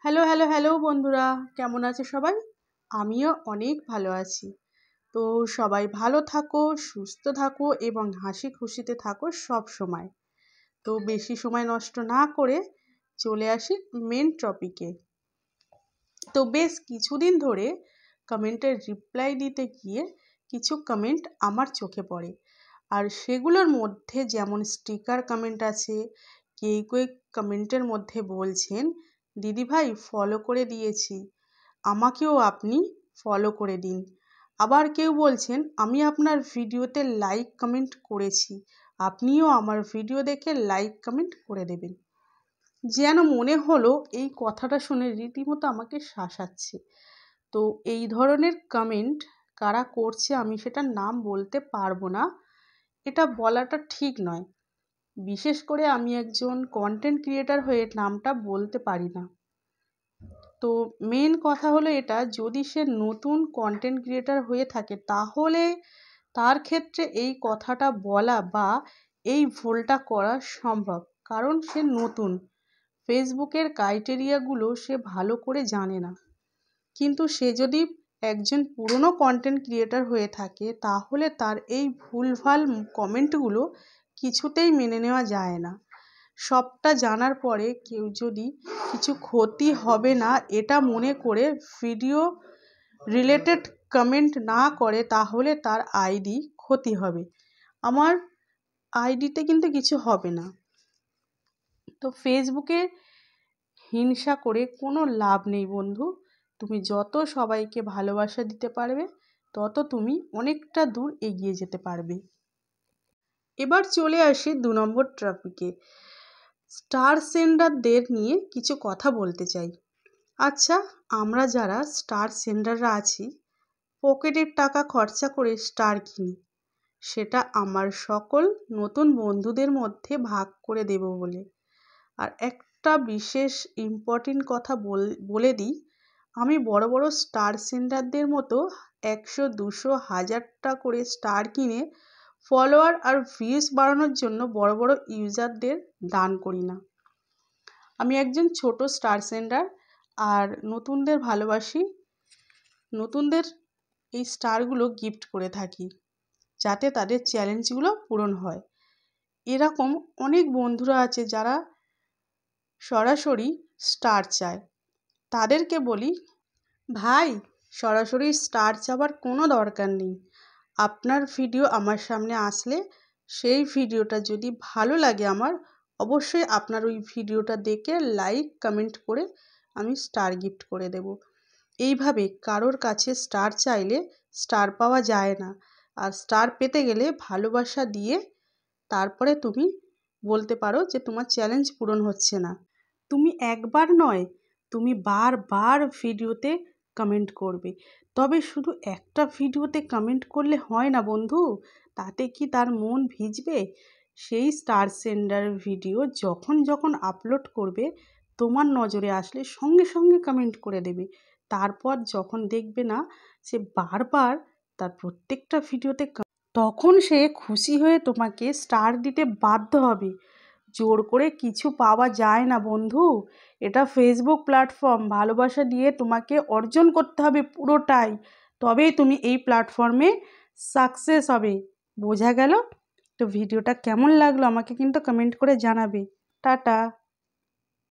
Hello, hello, hello বন্ধুরা, কেমন আছে সবাই? আমিও অনেক ভালো আছি। তো সবাই ভালো থাকো, সুস্থ থাকো এবং হাসি খুশিতে থাকো সব সময়। তো বেশি সময় নষ্ট না করে চলে আসি মেন টপিকে। তো বেশ কিছুদিন ধরে কমেন্টের রিপ্লাই দিতে গিয়ে কিছু কমেন্ট আমার চোখে পড়ে। আর সেগুলোর মধ্যে যেমন স্টিকার কমেন্ট আছে, কেউ কেউ কমেন্টের মধ্যে বলছেন, দিদিভাই ফলো করে দিয়েছি, আমাকেও আপনি ফলো করে দিন। আবার কেউ বলছেন, আমি আপনার ভিডিওতে লাইক কমেন্ট করেছি, আপনিও আমার ভিডিও দেখে লাইক কমেন্ট করে দেবেন। যেন মনে হলো এই কথাটা শুনে রীতিমতো আমাকে শাসাচ্ছে। তো এই ধরনের কমেন্ট কারা করছে আমি সেটার নাম বলতে পারবো না, এটা বলাটা ঠিক নয়। বিশেষ করে আমি একজন কন্টেন্ট ক্রিয়েটার হয়ে নামটা বলতে পারি না। তো মেন কথা হলো এটা, যদি সে নতুন কন্টেন্ট ক্রিয়েটার হয়ে থাকে তাহলে তার ক্ষেত্রে এই কথাটা বলা বা এই ভুলটা করা সম্ভব, কারণ সে নতুন, ফেসবুকের ক্রাইটেরিয়াগুলো সে ভালো করে জানে না। কিন্তু সে যদি একজন পুরনো কন্টেন্ট ক্রিয়েটার হয়ে থাকে তাহলে তার এই ভুলভাল কমেন্টগুলো কিছুতেই মেনে নেওয়া যায় না। সবটা জানার পরে কেউ যদি কিছু ক্ষতি হবে না এটা মনে করে ভিডিও রিলেটেড কমেন্ট না করে তাহলে তার আইডি ক্ষতি হবে। আমার আইডিতে কিন্তু কিছু হবে না। তো ফেসবুকে হিংসা করে কোনো লাভ নেই বন্ধু। তুমি যত সবাইকে ভালোবাসা দিতে পারবে তত তুমি অনেকটা দূর এগিয়ে যেতে পারবে। এবার চলে আসি 2 নম্বর টপিকে, স্টার সেন্ডারদের নিয়ে কিছু কথা বলতে চাই। আচ্ছা, আমরা যারা স্টার সেন্ডাররা আছি পকেটের টাকা খরচা করে স্টার কিনি, সেটা আমার সকল নতুন বন্ধুদের মধ্যে ভাগ করে দেব বলে। আর একটা বিশেষ ইম্পর্টেন্ট কথা বলে দিই, আমি বড় বড় স্টার সেন্ডারদের মতো 100, 200, 1000টা করে স্টার কিনে ফলোয়ার আর ভিউজ বাড়ানোর জন্য বড় বড় ইউজারদের দান করি না। আমি একজন ছোট স্টার সেন্ডার আর নতুনদের ভালোবাসি, নতুনদের এই স্টারগুলো গিফট করে থাকি যাতে তাদের চ্যালেঞ্জগুলো পূরণ হয়। এরকম অনেক বন্ধুরা আছে যারা সরাসরি স্টার চায়, তাদেরকে বলি, ভাই সরাসরি স্টার চাওয়ার কোনো দরকার নেই। আপনার ভিডিও আমার সামনে আসলে সেই ভিডিওটা যদি ভালো লাগে আমার, অবশ্যই আপনার ওই ভিডিওটা দেখে লাইক কমেন্ট করে আমি স্টার গিফট করে দেব। এইভাবে কারোর কাছে স্টার চাইলে স্টার পাওয়া যায় না। আর স্টার পেতে গেলে ভালোবাসা দিয়ে তারপরে তুমি বলতে পারো যে তোমার চ্যালেঞ্জ পূরণ হচ্ছে না। তুমি একবার নয়, তুমি বারবার ভিডিওতে কমেন্ট করবে। তবে শুধু একটা ভিডিওতে কমেন্ট করলে হয় না বন্ধু, তাতে কি তার মন ভিজবে? সেই স্টার সেন্ডার ভিডিও যখন যখন আপলোড করবে তোমার নজরে আসলে সঙ্গে সঙ্গে কমেন্ট করে দেবে। তারপর যখন দেখবে না সে বারবার তার প্রত্যেকটা ভিডিওতে তখন সে খুশি হয়ে তোমাকে স্টার দিতে বাধ্য হবে। জোর করে কিছু পাওয়া যায় না বন্ধু, এটা ফেসবুক প্ল্যাটফর্ম, ভালোবাসা দিয়ে তোমাকে অর্জন করতে হবে পুরোটাই, তবেই তুমি এই প্ল্যাটফর্মে সাকসেস হবে। বোঝা গেল? তো ভিডিওটা কেমন লাগলো আমাকে কিন্তু কমেন্ট করে জানাবে। টাটা।